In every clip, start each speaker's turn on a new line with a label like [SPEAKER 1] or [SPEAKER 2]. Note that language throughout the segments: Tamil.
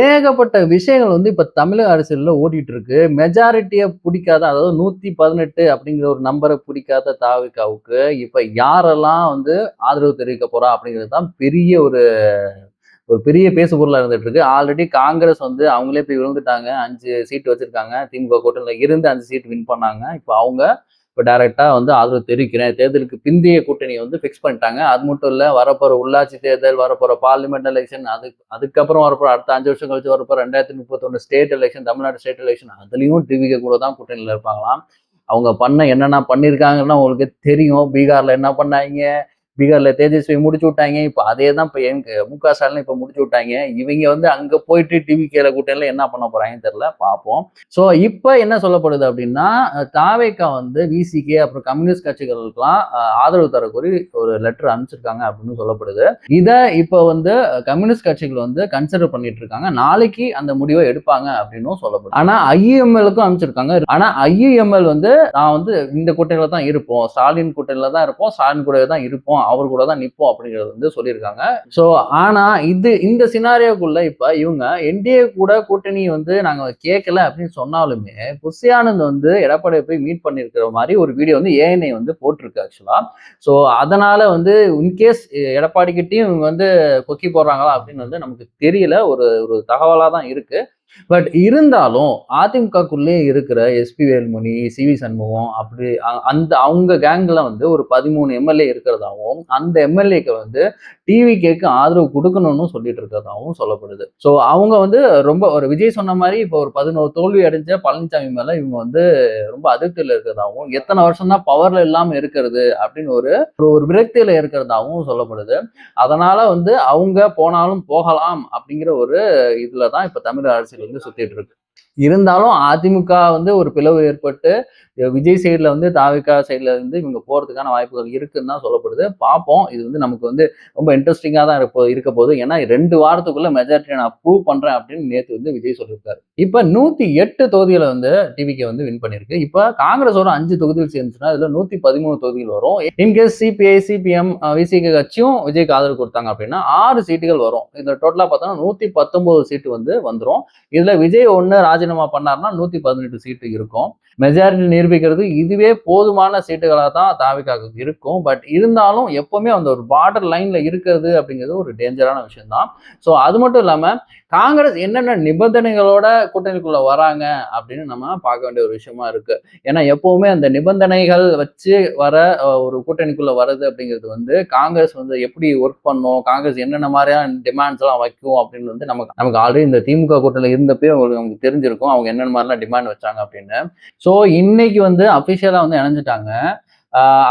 [SPEAKER 1] ஏகப்பட்ட விஷயங்கள் வந்து இப்ப தமிழக அரசியல்ல ஓடிட்டு இருக்கு. மெஜாரிட்டிய புடிக்காத, அதாவது 118 அப்படிங்கிற ஒரு நம்பர புடிக்காத தாவேகாவுக்கு இப்ப யாரெல்லாம் வந்து ஆதரவு தெரிவிக்க போறா அப்படிங்கிறது தான் பெரிய ஒரு ஒரு பெரிய பேசுபொருளா இருந்துட்டு இருக்கு. ஆல்ரெடி காங்கிரஸ் வந்து அவங்களே போய் விழுந்துட்டாங்க. 5 சீட் வச்சிருக்காங்க. திமுக கூட்டணியில இருந்து 5 சீட் வின் பண்ணாங்க. இப்ப அவங்க டைரக்ட்டா வந்து ஆதரவு தெரிவிக்கிறேன். தேர்தலுக்கு பிந்தைய கூட்டணிய வந்து ஃபிக்ஸ் பண்ணிட்டாங்க. அது மட்டும் இல்ல, வரப்போற உள்ளாட்சி தேர்தல், வரப்போற பார்லிமென்ட் எலெக்ஷன், அதுக்கப்புறம் வரப்போற அடுத்த 5 வருஷம் கழிச்சு வரப்போற 2031 state election, Tamil Nadu state election, அதுலயும் டிவிகே கூட தான் கூட்டணியில இருப்பாங்களாம். அவங்க என்னென்ன பண்ணியிருக்காங்கன்னு உங்களுக்கு தெரியும். பீகார்ல என்ன பண்ணாய்ங்க? பீகார்ல தேஜஸ்வி முடிச்சு விட்டாங்க. இப்ப அதே தான் இப்ப மு.க. ஸ்டாலின் இப்ப முடிச்சு விட்டாங்க. இவங்க வந்து அங்க போயிட்டு டிவிகேல கூட்டணியில என்ன பண்ண போறாங்கன்னு தெரியல. பார்ப்போம். சோ இப்ப என்ன சொல்லப்படுது அப்படின்னா, தாவேகா வந்து விசிகே அப்புறம் கம்யூனிஸ்ட் கட்சிகளுக்கெல்லாம் ஆதரவு தரக்கோரி ஒரு லெட்டர் அனுப்பிச்சிருக்காங்க அப்படின்னு சொல்லப்படுது. இத இப்ப வந்து கம்யூனிஸ்ட் கட்சிகள் வந்து கன்சிடர் பண்ணிட்டு இருக்காங்க. நாளைக்கு அந்த முடிவை எடுப்பாங்க அப்படின்னும் சொல்லப்படுது. ஆனா ஐயுஎம்எல்க்கும் அனுப்பிச்சிருக்காங்க. ஆனா ஐயுஎம்எல் வந்து நான் வந்து இந்த கூட்டணியில தான் இருப்போம். ஸ்டாலின் கூட்டணியில தான் இருப்போம். ஸ்டாலின் கூடவே தான் இருப்போம். அவர் கூட தான் நிப்போம் அப்படிங்கிறது வந்து சொல்லியிருக்காங்க. சோ ஆனா இந்த சினாரியோக்குள்ள இப்ப இவங்க என்டிஏ கூட கூட்டணி வந்து நாங்க கேட்கல அப்படின்னு சொன்னாலுமே, புஷி ஆனந்த் வந்து எடப்பாடியை போய் மீட் பண்ணிருக்கிற மாதிரி ஒரு வீடியோ வந்து ஏஎன்ஐ வந்து போட்டிருக்கு ஆக்சுவலா. சோ அதனால வந்து இன்கேஸ் எடப்பாடி கிட்டயும் இவங்க வந்து கொக்கி போடுறாங்களா அப்படின்னு வந்து நமக்கு தெரியல. ஒரு ஒரு தகவலா தான் இருக்கு. பட் இருந்தாலும் அதிமுகக்குள்ளே இருக்கிற எஸ்பி வேலுமணி, சி.வி. சண்முகம் அப்படி அந்த அவங்க கேங்ல வந்து ஒரு 13 எம்எல்ஏ இருக்கிறதாவும், அந்த எம்எல்ஏக்கு வந்து டிவிகேக்கு ஆதரவு குடுக்கணும்னு சொல்லிட்டு இருக்கிறதாவும் சொல்லப்படுது. சோ அவங்க வந்து ரொம்ப ஒரு விஜய் சொன்ன மாரி இப்போ ஒரு 11 தோல்வி அடைஞ்ச பழனிசாமி மேல இவங்க வந்து ரொம்ப அதிருப்தியில இருக்கிறதாவும், எத்தனை வருஷம் தான் பவர்ல இல்லாம இருக்கிறது அப்படின்னு ஒரு ஒரு விரக்தியில இருக்கிறதாவும் சொல்லப்படுது. அதனால வந்து அவங்க போனாலும் போகலாம் அப்படிங்கிற ஒரு இதுலதான் இப்ப தமிழக அரசியல் வந்து சுத்திட்டு இருக்கு. இருந்தாலும் அதிமுக வந்து ஒரு பிளவு ஏற்பட்டு விஜய் சைடுல வந்து தாவேகா சைடுல இருந்து இவங்க போறதுக்கான வாய்ப்புகள் இருக்குன்னு தான் சொல்லப்படுது. பார்ப்போம். இது வந்து நமக்கு வந்து ரொம்ப இன்ட்ரெஸ்டிங்கா தான் இருக்க போகுது. ஏன்னா 2 வாரத்துக்குள்ள மெஜாரிட்டியை நான் ப்ரூவ் பண்றேன் அப்படின்னு நேத்து வந்து விஜய் சொல்லியிருக்காரு. இப்ப 108 தொகுதிகளை வந்து டிவிகே வந்து வின் பண்ணிருக்கு. இப்ப காங்கிரஸ் ஒரு 5 தொகுதிகள் சேர்ந்துச்சுன்னா இதுல 113 தொகுதிகள் வரும். இன்கேஸ் சிபிஐ, சிபிஎம், விசிகே கட்சியும் விஜய்க்கு ஆதரவு கொடுத்தாங்க அப்படின்னா 6 சீட்டுகள் வரும். இதுல டோட்டலா பார்த்தோம்னா 119 சீட்டு வந்து வந்துரும். இதுல விஜய் ஒண்ணு ராஜினாமா பண்ணாருன்னா 118 சீட்டு இருக்கும். மெஜாரிட்டி நிரூபிக்கிறது இதுவே போதுமான சீட்டுகளா தான் தாவேகாவுக்கு இருக்கும். பட் இருந்தாலும் எப்பவுமே அந்த ஒரு பார்டர் லைன்ல இருக்கிறது அப்படிங்கிறது ஒரு டேஞ்சரான விஷயம் தான். ஸோ அது மட்டும் இல்லாம காங்கிரஸ் என்னென்ன நிபந்தனைகளோட கூட்டணிக்குள்ள வராங்க அப்படின்னு நம்ம பார்க்க வேண்டிய ஒரு விஷயமா இருக்கு. ஏன்னா எப்பவுமே அந்த நிபந்தனைகள் வச்சு வர ஒரு கூட்டணிக்குள்ள வர்றது அப்படிங்கிறது வந்து காங்கிரஸ் வந்து எப்படி ஒர்க் பண்ணும், காங்கிரஸ் என்னென்ன மாதிரியான டிமாண்ட்ஸ் எல்லாம் வைக்கும் அப்படின்னு வந்து நமக்கு நமக்கு ஆல்ரெடி இந்த திமுக கூட்டணியில இருந்தப்பே நமக்கு தெரிஞ்சிருக்கும் அவங்க என்னென்ன மாதிரிலாம் டிமாண்ட் வச்சாங்க அப்படின்னு. ஸோ இன்னைக்கு வந்து அபிஷியலா வந்து இணைஞ்சிட்டாங்க.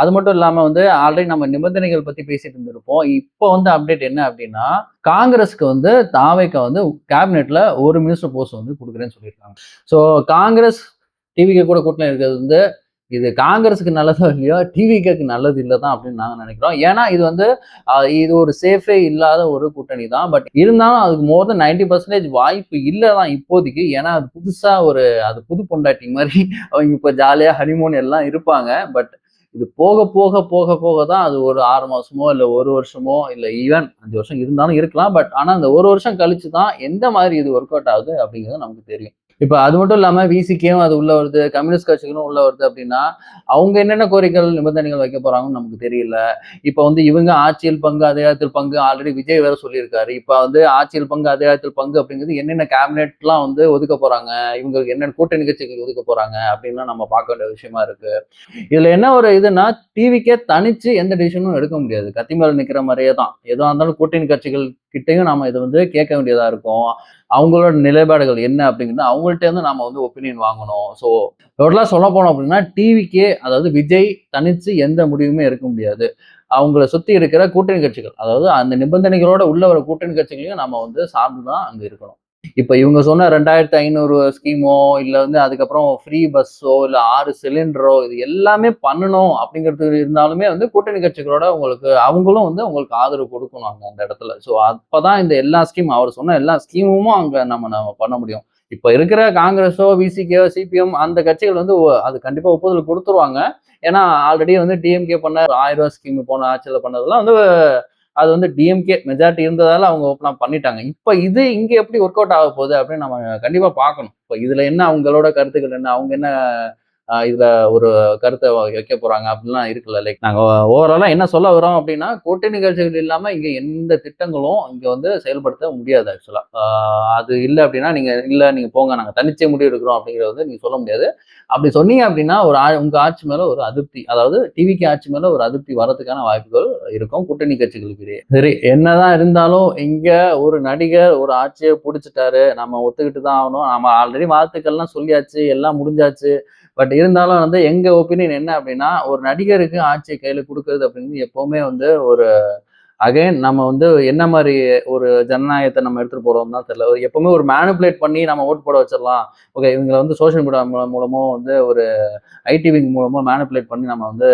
[SPEAKER 1] அது மட்டும் இல்லாம வந்து ஆல்ரெடி நம்ம நிபந்தனைகள் பத்தி பேசிட்டு இருந்திருப்போம். இப்போ வந்து அப்டேட் என்ன அப்படின்னா, காங்கிரஸ்க்கு வந்து தாவேகா வந்து கேபினெட்ல ஒரு மினிஸ்டர் போஸ்ட் வந்து கொடுக்குறேன்னு சொல்லியிருக்காங்க. ஸோ காங்கிரஸ் டிவிகே கூட கூட்டணி இருக்கிறது வந்து இது காங்கிரஸுக்கு நல்லதோ இல்லையோ டிவிகேக்கு நல்லது இல்லை தான் அப்படின்னு நாங்க நினைக்கிறோம். ஏன்னா இது வந்து இது ஒரு சேஃபே இல்லாத ஒரு கூட்டணி தான். பட் இருந்தாலும் அதுக்கு மோர் தென் 90% வாய்ப்பு இல்லை தான் இப்போதைக்கு. ஏன்னா அது புதுசா அது புது பொண்டாட்டி மாதிரி அவங்க இப்ப ஜாலியா ஹனிமூன் எல்லாம் இருப்பாங்க. பட் இது போக போக போக போக தான் அது ஒரு 6 மாசமோ இல்ல 1 வருஷமோ இல்ல ஈவன் 5 வருஷம் இருந்தாலும் இருக்கலாம். பட் ஆனா அந்த 1 வருஷம் கழிச்சு தான் எந்த மாதிரி இது ஒர்க் அவுட் ஆகுது அப்படிங்கிறது நமக்கு தெரியும். இப்ப அது மட்டும் இல்லாம விசிகேவும் அது உள்ள வருது, கம்யூனிஸ்ட் கட்சிகளும் உள்ள வருது அப்படின்னா அவங்க என்னென்ன கோரிக்கைகள் நிபந்தனைகள் வைக்க போறாங்கன்னு நமக்கு தெரியல. இப்ப வந்து இவங்க ஆட்சியில் பங்கு, அதிகாரத்தில் பங்கு ஆல்ரெடி விஜய் வேற சொல்லியிருக்காரு. இப்ப வந்து ஆட்சியில் பங்கு, அதிகாரத்தில் பங்கு அப்படிங்கிறது என்னென்ன கேபினெட்லாம் வந்து ஒதுக்க போறாங்க, இவங்களுக்கு என்னென்ன கூட்டணி கட்சிகள் ஒதுக்க போறாங்க அப்படின்லாம் நம்ம பார்க்க வேண்டிய விஷயமா இருக்கு. இதுல என்ன ஒரு இதுன்னா டிவிக்கே தனிச்சு எந்த டிசிஷனும் எடுக்க முடியாது. கத்தி மேல நிக்கிற மாதிரியே தான். எதுவா இருந்தாலும் கூட்டணி கட்சிகள் கிட்டையும் நாம இதை வந்து கேட்க வேண்டியதா இருக்கும். அவங்களோட நிலைப்பாடுகள் என்ன அப்படிங்கிறது அவங்கள்ட்ட இருந்து நாம வந்து ஒப்பீனியன் வாங்கணும். ஸோ டோட்டலா சொல்ல போனோம் அப்படின்னா டிவிக்கே, அதாவது விஜய் தனிச்சு எந்த முடிவுமே எடுக்க முடியாது. அவங்கள சுத்தி இருக்கிற கூட்டணி கட்சிகள், அதாவது அந்த நிபந்தனைகளோட உள்ள வர கூட்டணி கட்சிகளையும் நம்ம வந்து சார்ந்துதான் அங்க இருக்கணும். இப்ப இவங்க சொன்ன 2500 ஸ்கீமோ இல்ல வந்து அதுக்கப்புறம் ஃப்ரீ பஸ்ஸோ இல்ல 6 சிலிண்டரோ இது எல்லாமே பண்ணணும் அப்படிங்கிறது இருந்தாலுமே வந்து கூட்டணி கட்சிகளோட உங்களுக்கு அவங்களும் வந்து உங்களுக்கு ஆதரவு கொடுக்கணும் அங்க அந்த இடத்துல. ஸோ அப்பதான் இந்த எல்லா ஸ்கீம் அவர் சொன்ன எல்லா ஸ்கீமும் அங்க நம்ம பண்ண முடியும். இப்ப இருக்கிற காங்கிரஸோ, விசிகேஓ, சிபிஎம் அந்த கட்சிகள் வந்து அது கண்டிப்பா ஒப்புதல் கொடுத்துருவாங்க. ஏன்னா ஆல்ரெடி வந்து டிஎம்கே பண்ண 1000 ரூபாய் ஸ்கீம் போன ஆட்சியில் பண்ணதெல்லாம் வந்து அது வந்து டிஎம்கே மெஜாரிட்டி இருந்ததால அவங்க ஓப்பனா பண்ணிட்டாங்க. இப்ப இது இங்க எப்படி ஒர்க் அவுட் ஆக போகுது அப்படின்னு நம்ம கண்டிப்பா பார்க்கணும். இப்ப இதுல என்ன அவங்களோட கருத்துக்கள் என்ன? அவங்க என்ன இதுல ஒரு கருத்த வைக்க போறாங்க அப்படிலாம் இருக்குல்ல. லைக் நாங்க ஓவராலா என்ன சொல்ல வரோம் அப்படின்னா, கூட்டணி கட்சிகள் இல்லாம இங்க எந்த திட்டங்களும் இங்க வந்து செயல்படுத்த முடியாது ஆக்சுவலா. அது இல்ல அப்படின்னா, நீங்க போங்க நாங்க தனிச்சே முடிவு எடுக்கிறோம் அப்படிங்கிறத வந்து நீங்க சொல்ல முடியாது. அப்படி சொன்னீங்க அப்படின்னா, உங்க ஆட்சி மேல ஒரு அதிருப்தி, அதாவது டிவிக்கு ஆட்சி மேல ஒரு அதிருப்தி வரதுக்கான வாய்ப்புகள் இருக்கும் கூட்டணி கட்சிகளுக்கு இடையே. சரி என்னதான் இருந்தாலும் இங்க ஒரு நடிகர் ஒரு ஆட்சியை புடிச்சிட்டாரு. நம்ம ஒத்துக்கிட்டு தான் ஆகணும். நம்ம ஆல்ரெடி வாழ்த்துக்கள்லாம் சொல்லியாச்சு, எல்லாம் முடிஞ்சாச்சு. பட் இருந்தாலும் வந்து எங்க ஒப்பீனியன் என்ன அப்படின்னா, ஒரு நடிகருக்கு ஆட்சிய கையில குடுக்குறது அப்படிங்கிறது எப்பவுமே வந்து ஒரு அகைன் நம்ம வந்து என்ன மாரி ஒரு ஜனநாயகத்த நம்ம எடுத்துட்டு போறோம்னு தான் தெரியல. எப்பவுமே ஒரு மேனிபுலேட் பண்ணி நம்ம ஓட்டு போட வச்சிரலாம். ஓகே இவங்கள வந்து சோசியல் மீடியா மூலமோ வந்து ஒரு ஐடி விங் மூலமோ மேனிபுலேட் பண்ணி நம்ம வந்து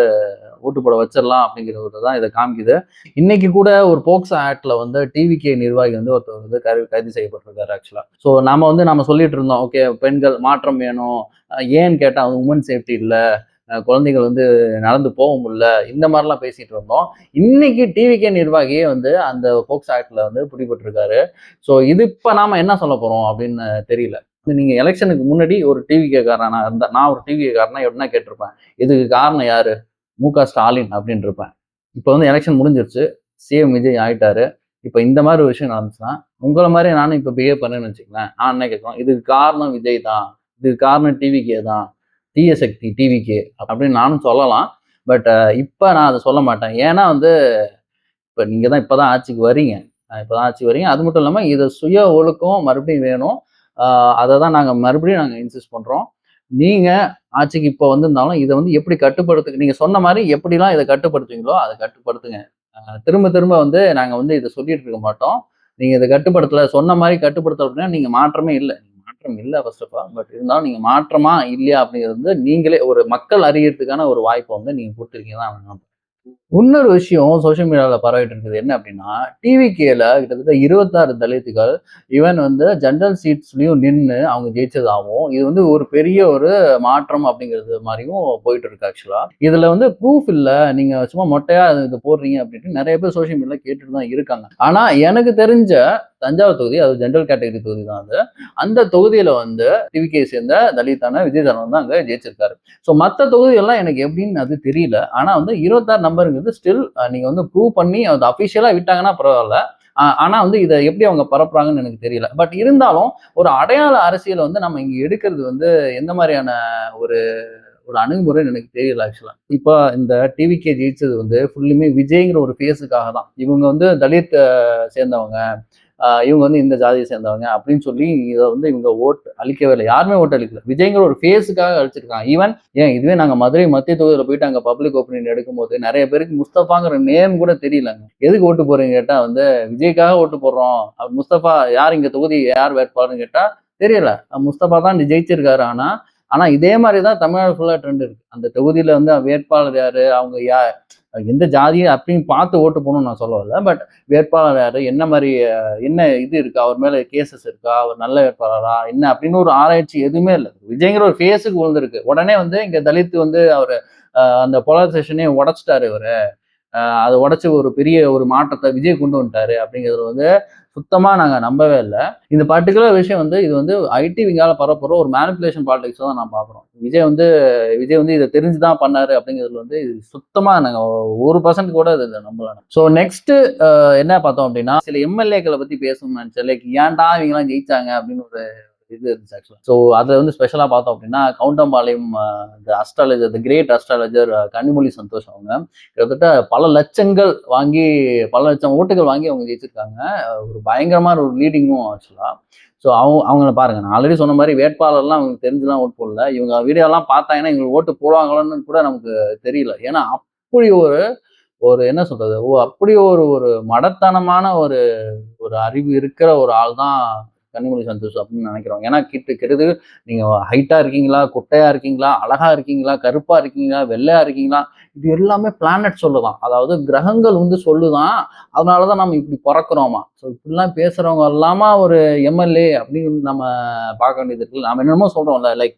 [SPEAKER 1] ஓட்டு போட வச்சிரலாம் அப்படிங்கிறது தான் இத காமிக்குது. இன்னைக்கு கூட ஒரு போக்சோ ஆக்ட்ல வந்து டிவிகே நிர்வாகி வந்து ஒருத்தர் வந்து கைது செய்யப்பட்டிருக்காரு ஆக்சுவலா. ஸோ நம்ம சொல்லிட்டு இருந்தோம். ஓகே பெண்கள் மாற்றம் வேணும். ஏன்னு கேட்டா உமன் சேஃப்டி இல்ல. குழந்தைகள் வந்து நடந்து போக முடியல. இந்த மாதிரிலாம் பேசிட்டு இருந்தோம். இன்னைக்கு டிவிகே நிர்வாகியே வந்து அந்த போக்சோ ஆக்ட்ல வந்து பிடிபட்டிருக்காரு. ஸோ இது இப்ப நாம என்ன சொல்ல போறோம் அப்படின்னு தெரியல. நீங்க எலெக்ஷனுக்கு முன்னாடி ஒரு டிவிகே காரனா இருந்தா நான் ஒரு டிவிகே காரனா என்ன கேட்டிருப்பேன்? இதுக்கு காரணம் யாரு? மு.க. ஸ்டாலின் அப்படின்னு இருப்பேன். இப்ப வந்து எலெக்ஷன் முடிஞ்சிருச்சு. சிஎம் விஜய் ஆயிட்டாரு. இப்ப இந்த மாதிரி ஒரு விஷயம் நடந்துச்சுன்னா, உங்கள மாதிரி நானும் இப்ப பிஹேவ் பண்ணேன்னு வச்சுக்கங்களேன். நான் என்ன கேட்கிறோம்? இதுக்கு காரணம் விஜய் தான். இதுக்கு காரணம் டிவிகே தான். தீய சக்தி டிவிகே அப்படின்னு நானும் சொல்லலாம். பட் இப்ப நான் அத சொல்ல மாட்டேன். ஏன்னா வந்து இப்ப நீங்க தான் இப்பதான் ஆட்சிக்கு வரீங்க. இப்பதான் ஆட்சிக்கு வரீங்க. அது மட்டும் இல்லாம இது சுய ஒழுக்கம் மறுபடியும் வேணும். அததான் நாங்க மறுபடியும் இன்சிஸ்ட் பண்றோம். நீங்க ஆட்சிக்கு இப்ப வந்திருந்தாலும் இத வந்து எப்படி நீங்க சொன்ன மாரி எப்படிலாம் இத கட்டுப்படுத்துவீங்களோ, அத கட்டுப்படுத்துங்க. திரும்ப திரும்ப வந்து நாங்க வந்து இத சொல்லிட்டு இருக்க மாட்டோம். நீங்க இத கட்டுப்படுத்தல, சொன்ன மாரி கட்டுப்படுத்தல அப்படின்னா நீங்க மாற்றமே இல்ல. மாற்றம் இல்ல ஃபர்ஸ்ட் ஆஃப் ஆல். பட் இருந்தாலும் நீங்க மாற்றமா இல்லையா அப்படிங்கிறது வந்து நீங்களே ஒரு மக்கள் அறியறதுக்கான ஒரு வாய்ப்ப வந்து நீங்க குடுத்துருக்கீங்க தான் நான் இன்னொரு விஷயம் சோசியல் மீடியால பரவிட்டு இருக்குது என்ன அப்படின்னா, டிவிகேல கிட்டத்தட்ட 26 தலித்துகள் ஈவன் வந்து ஜெனரல் சீட்ஸ்லயும் நின்னு அவங்க ஜெயிச்சதாவும், இது வந்து ஒரு பெரிய ஒரு மாற்றம் அப்படிங்கிறது மாரியும் போயிட்டு இருக்கு ஆக்சுவலா. இதுல வந்து ப்ரூஃப் இல்ல. நீங்க சும்மா மொட்டையா இது போடுறீங்க அப்படின்ட்டு நெறைய பேர் சோசியல் மீடியால கேட்டுட்டு தான் இருக்காங்க. ஆனா எனக்கு தெரிஞ்ச தஞ்சாவூர் தொகுதி, அது ஜெனரல் கேட்டகரி தொகுதி தான் அது. அந்த தொகுதியில வந்து டிவிகே சேர்ந்த தலித்தான விஜய் தான் அங்க ஜெயிச்சிருக்காரு. ஸோ மத்த தொகுதிகள்லாம் எனக்கு எப்படின்னு அது தெரியல. ஆனா வந்து 26 நம்பருங்கிறது ஸ்டில் நீங்க வந்து ப்ரூவ் பண்ணி அது அஃபிஷியலா விட்டாங்கன்னா பரவால்ல. ஆனா வந்து இத எப்படி அவங்க பரப்புறாங்கன்னு எனக்கு தெரியல. பட் இருந்தாலும் ஒரு அடையாள அரசியல வந்து நம்ம இங்க எடுக்கிறது வந்து எந்த மாரியான ஒரு ஒரு அணுகுமுறைன்னு எனக்கு தெரியல ஆக்சுவலா. இப்ப இந்த டிவிகே ஜெயிச்சது வந்து ஃபுல்லுமே விஜய்ங்கிற ஒரு ஃபேஸுக்காக தான். இவங்க வந்து தலித் சேர்ந்தவங்க. இவங்க வந்து இந்த ஜாதியை சேர்ந்தவங்க அப்படின்னு சொல்லி இதை வந்து இவங்க ஓட்டு அளிக்கவே இல்லை. யாருமே ஓட்டு அளிக்கல. விஜய்ங்கிற ஒரு ஃபேஸுக்காக அழிச்சிருக்காங்க. ஈவன் இதுவே நாங்க மதுரை மத்திய தொகுதியில போயிட்டு அங்க பப்ளிக் ஒப்பீனியன் எடுக்கும்போது நிறைய பேருக்கு முஸ்தபாங்கிற நேம் கூட தெரியலங்க. எதுக்கு ஓட்டு போறீங்க கேட்டா வந்து விஜய்க்காக ஓட்டு போடுறோம். முஸ்தபா யார் இங்க தொகுதி யார் வேட்பாளர்னு கேட்டா தெரியல. முஸ்தபா தான் ஜெயிச்சிருக்காரு. ஆனா ஆனா இதே மாதிரிதான் தமிழ்நாடு ஃபுல்லா ட்ரெண்ட் இருக்கு. அந்த தொகுதியில வந்து வேட்பாளர் யாரு, அவங்க எந்த ஜாதியை அப்படின்னு பார்த்து ஓட்டு போகணும்னு நான் சொல்ல வரல. பட் வேட்பாளர் யாரு, என்ன மாதிரி என்ன இது இருக்கா, அவர் மேல கேசஸ் இருக்கா, அவர் நல்ல வேட்பாளரா என்ன அப்படின்னு ஒரு ஆராய்ச்சி எதுவுமே இல்லை. விஜய்ங்கிற ஒரு ஃபேஸுக்கு விழுந்திருக்கு. உடனே வந்து இங்க தலித் வந்து அவர் அந்த போலரைசேஷனே உடைச்சிட்டாரு இவரு. அதை உடைச்சு ஒரு பெரிய ஒரு மாற்றத்தை விஜய் கொண்டு வந்துட்டாரு அப்படிங்கிறது வந்து சுத்தமா நாங்க நம்பவே இல்லை. இந்த பர்டிகுலர் விஷயம் வந்து இது வந்து ஐடி விங்கால பரப்புற ஒரு மேனிபுலேஷன் பாலிடிக்ஸ் தான் நான் பாக்குறோம். விஜய் வந்து இதை தெரிஞ்சுதான் பண்ணாரு அப்படிங்கிறதுல வந்து சுத்தமா நாங்க 1% கூட இதை நம்பலாம். ஸோ நெக்ஸ்ட் என்ன பார்த்தோம் அப்படின்னா சில எம்எல்ஏக்களை பத்தி பேசணும்னு நினைச்சேன். லைக் ஏன்டா இவங்க எல்லாம் ஜெயிச்சாங்க அப்படின்னு ஒரு இது இருந்துச்சு ஆக்சுவலா. ஸோ அதை வந்து ஸ்பெஷலா பார்த்தோம் அப்படின்னா Goundampalayam the great astrologer Kanimozhi Santhosh அவங்க கிட்டத்தட்ட பல லட்சம் ஓட்டுகள் வாங்கி அவங்க ஜெயிச்சிருக்காங்க. ஒரு பயங்கரமான ஒரு லீடிங்கும் ஆக்சுவலா. ஸோ அவங்கள பாருங்க, நான் ஆல்ரெடி சொன்ன மாதிரி வேட்பாளர்லாம் அவங்களுக்கு தெரிஞ்சுலாம் ஓட்டு போடல. இவங்க வீடியோலாம் பார்த்தாங்கன்னா இவங்களுக்கு ஓட்டு போடுவாங்களான்னு கூட நமக்கு தெரியல. ஏன்னா அப்படி ஒரு ஒரு என்ன சொல்றது, அப்படி ஒரு ஒரு மடத்தனமான ஒரு ஒரு அறிவு இருக்கிற ஒரு ஆள் தான் கனிமொழி சந்தோஷ் அப்படின்னு நினைக்கிறோம். ஏன்னா கிட்டத்தட்ட நீங்க ஹைட்டா இருக்கீங்களா, குட்டையா இருக்கீங்களா, அழகா இருக்கீங்களா, கருப்பா இருக்கீங்களா, வெள்ளையா இருக்கீங்களா, இது எல்லாமே பிளானட் சொல்லுதான். அதாவது கிரகங்கள் வந்து சொல்லுதான். அதனாலதான் நம்ம இப்படி பிறக்கிறோமா. ஸோ இப்படிலாம் பேசுறவங்க எல்லாமா ஒரு எம்எல்ஏ அப்படின்னு நம்ம பார்க்க வேண்டியது இருக்குல்ல. நாம என்னமோ சொல்றோம்ல, லைக்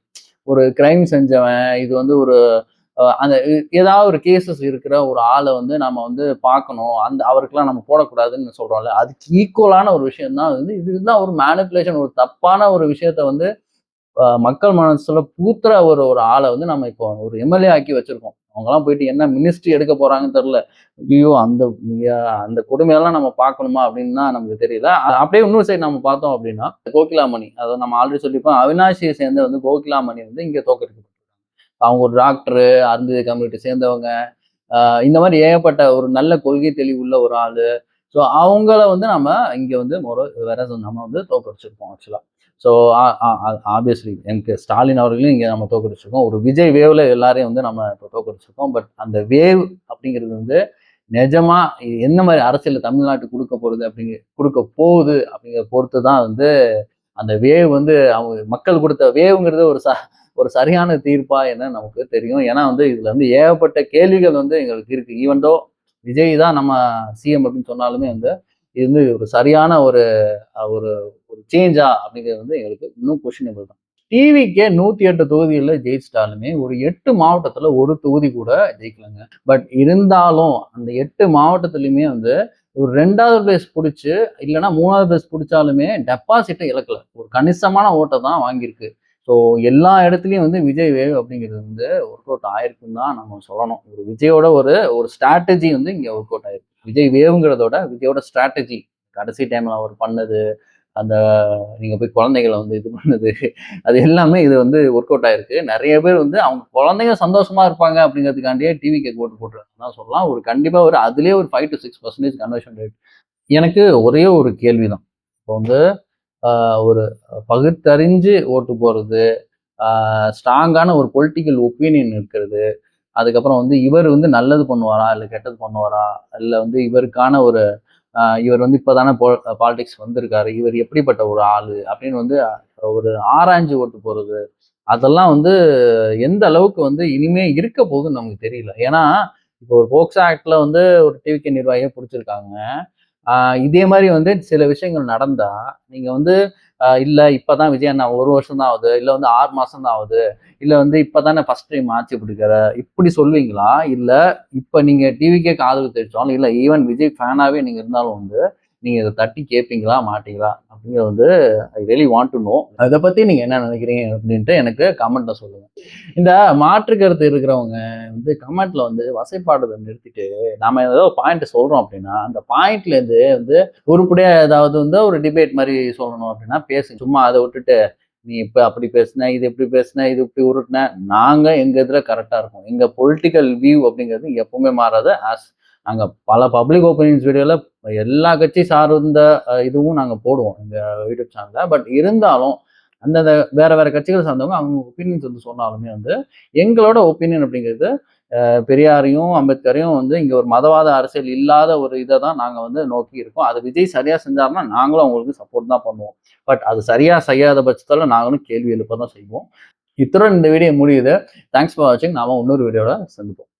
[SPEAKER 1] ஒரு கிரைம் செஞ்சவன், இது வந்து ஒரு அந்த ஏதாவது ஒரு கேசஸ் இருக்கிற ஒரு ஆளை வந்து நம்ம வந்து பார்க்கணும். அவருக்கெல்லாம் நம்ம போடக்கூடாதுன்னு சொல்றோம்ல. அதுக்கு ஈக்குவலான ஒரு விஷயம் தான் வந்து இதுதான் ஒரு மேனிபுலேஷன், ஒரு தப்பான ஒரு விஷயத்த வந்து மக்கள் மனசுல புகுத்துற ஒரு ஒரு ஆள வந்து நம்ம இப்போ ஒரு எம்எல்ஏ ஆக்கி வச்சிருக்கோம். அவங்கலாம் போயிட்டு என்ன மினிஸ்ட்ரி எடுக்க போறாங்கன்னு தெரியல. ஐயோ! அந்த கொடுமையெல்லாம் நம்ம பார்க்கணுமா அப்படின்னு தான் நமக்கு தெரியல. அப்படியே இன்னொரு சைடு நம்ம பார்த்தோம் அப்படின்னா, கோகிலாமணி அதாவது நம்ம ஆல்ரெடி சொல்லியிருப்போம். அவினாஷிய சேர்ந்த வந்து கோகிலாமணி வந்து இங்க தோற்கடிக்கப்பட்டாங்க. அவங்க ஒரு டாக்டரு, அருந்ததி கம்யூனிட்டி சேர்ந்தவங்க. இந்த மாரி ஏகப்பட்ட ஒரு நல்ல கொள்கை தெளிவுள்ள ஒரு ஆளு. ஸோ அவங்கள வந்து நம்ம இங்க வந்து வேற நம்ம வந்து தோற்கடிச்சிருக்கோம் ஆக்சுவலா. ஸோ ஆ ஆ ஆப்வியஸ்லி எனக்கு ஸ்டாலின் அவர்களையும் இங்க நம்ம தோற்கடிச்சிருக்கோம். ஒரு விஜய் வேவ்ல எல்லாரையும் வந்து நம்ம இப்போ தோற்கடிச்சிருக்கோம். பட் அந்த வேவ் அப்படிங்கிறது வந்து நிஜமா என்ன மாரி அரசியல் தமிழ்நாட்டுக்கு குடுக்க போகுது அப்படிங்கிறத பொறுத்து தான் வந்து அந்த வேவ் வந்து அவங்க மக்கள் கொடுத்த வேவ்ங்கிறது ஒரு சரியான தீர்ப்பா என்னன்னு நமக்கு தெரியும். ஏன்னா வந்து இதுல வந்து ஏகப்பட்ட கேள்விகள் வந்து எங்களுக்கு இருக்கு. ஈவன் தோ விஜய் தான் நம்ம சிஎம் அப்படின்னு சொன்னாலுமே வந்து இது வந்து ஒரு சரியான ஒரு ஒரு ஒரு சேஞ்சா அப்படிங்கிறது வந்து எங்களுக்கு இன்னும் கொஸ்டினபிள் தான். டிவிக்கே 108 தொகுதிகள்ல ஜெயிச்சிட்டாலுமே ஒரு 8 மாவட்டத்துல ஒரு தொகுதி கூட ஜெயிக்கலங்க. பட் இருந்தாலும் அந்த 8 மாவட்டத்திலயுமே வந்து ஒரு 2வது பிளேஸ் புடிச்சு, இல்லன்னா 3வது பிளேஸ் புடிச்சாலுமே டெபாசிட்ட இழக்கல. ஒரு கணிசமான ஓட்ட தான் வாங்கியிருக்கு. ஸோ எல்லா இடத்துலயும் வந்து விஜய் வேவ் அப்படிங்கிறது வந்து ஒர்க் அவுட் ஆயிருக்குன்னு தான் நம்ம சொல்லணும். ஒரு விஜயோட ஒரு ஒரு ஸ்ட்ராட்டஜி வந்து இங்க ஒர்க் அவுட் ஆயிருக்கு. விஜய் வேவ்ங்கிறதோட விஜயோட ஸ்ட்ராட்டஜி கடைசி டைம்ல அவர் பண்ணது, அந்த நீங்க போய் குழந்தைகள வந்து இது பண்ணது, அது எல்லாமே இது வந்து ஒர்க் அவுட் ஆயிருக்கு. நெறைய பேர் வந்து அவங்க குழந்தைங்க சந்தோஷமா இருப்பாங்க அப்படிங்கிறதுக்காண்டியே டிவிக்கு ஓட்டு போட்டுருக்காங்கன்னு தான் சொல்லலாம். கண்டிப்பா அதிலேயே ஒரு 5-6% கன்வர்ஷன் ரேட். எனக்கு ஒரே ஒரு கேள்வி தான். இப்போ வந்து ஒரு பகுத்தறிஞ்சு ஓட்டு போடுறது, ஸ்ட்ராங்கான ஒரு பொலிட்டிக்கல் ஒப்பீனியன் இருக்கிறது. அதுக்கப்புறம் வந்து இவர் வந்து நல்லது பண்ணுவாரா? இல்ல கெட்டது பண்ணுவாரா? இல்ல வந்து இவர் வந்து இப்ப தானே பாலிடிக்ஸ் வந்திருக்காரு. இவர் எப்படிப்பட்ட ஒரு ஆளு? அப்படின்னு வந்து ஒரு ஆராய்ஞ்சு ஓட்டு போறது. அதெல்லாம் வந்து எந்த அளவுக்கு வந்து இனிமே இருக்க போகுதுன்னு நமக்கு தெரியல. ஏன்னா, இப்போ ஒரு போக்சோ ஆக்ட்ல வந்து ஒரு டிவிகே நிர்வாகிய புடிச்சிருக்காங்க. இதே மாரி வந்து சில விஷயங்கள் நடந்தா, நீங்க வந்து இல்ல இப்பதான் விஜய் அண்ணா 1 வருஷம் தான் ஆகுது. இல்ல வந்து 6 மாசம் தான் ஆகுது. இல்ல வந்து இப்பதானே ஃபர்ஸ்ட் டைம் ஆட்சி பிடிக்கிற. இப்படி சொல்வீங்களா? இல்ல இப்ப நீங்க டிவிகேக்கு ஆதரவு தெரிவிச்சாலும், இல்ல ஈவன் விஜய் ஃபேனாவே நீங்க இருந்தாலும் வந்து, நீங்க இத தட்டி கேட்பீங்களா? மாட்டீங்களா? அப்படிங்கிறது வந்து I really want to know. அத பத்தி நீங்க என்ன நினைக்கிறீங்க? அப்படின்ட்டு எனக்கு கமெண்ட்ல சொல்லுங்க. இந்த மாற்று கருத்து இருக்கிறவங்க வந்து கமெண்ட்ல வந்து வசைபாடுறத நிறுத்திட்டு, நாம ஏதோ பாயிண்ட் சொல்றோம் அப்படின்னா, அந்த பாயிண்ட்ல இருந்து வந்து உருப்படியா ஏதாவது வந்து ஒரு டிபேட் மாரி சொல்லணும் அப்படின்னா பேசுங்க. சும்மா அத விட்டுட்டு, நீ இப்ப அப்படி பேசுன, இது இப்படி பேசுன, இது இப்படி உருட்டுன. நாங்க எங்க இதுல கரெக்ட்டா இருக்கோம். எங்க பொலிட்டிக்கல் வியூ அப்படிங்கிறது எப்பவுமே மாறாது. நாங்க பல பப்ளிக் ஒப்பீனியன்ஸ் வீடியோல எல்லா கட்சி சார்ந்த இதுவும் நாங்க போடுவோம் எங்க யூடியூப் சேனல்ல. பட் இருந்தாலும் அந்தந்த வேற வேற கட்சிகளை சார்ந்தவங்க அவங்க ஒப்பீனியன்ஸ் வந்து சொன்னாலுமே வந்து எங்களோட ஒப்பீனியன் அப்படிங்கிறது பெரியாரையும் அம்பேத்கரையும் வந்து இங்க ஒரு மதவாத அரசியல் இல்லாத ஒரு இதை தான் நாங்க வந்து நோக்கி இருக்கோம். அது விஜய் சரியா செஞ்சாருன்னா நாங்களும் அவங்களுக்கு சப்போர்ட் தான் பண்ணுவோம். பட் அது சரியா செய்யாத பட்சத்துல நாங்களும் கேள்வி எழுப்ப தான் செய்வோம். இத்துடன் இந்த வீடியோ முடியுது. தேங்க்ஸ் ஃபார் வாட்சிங். நாம இன்னொரு வீடியோட சந்திப்போம்.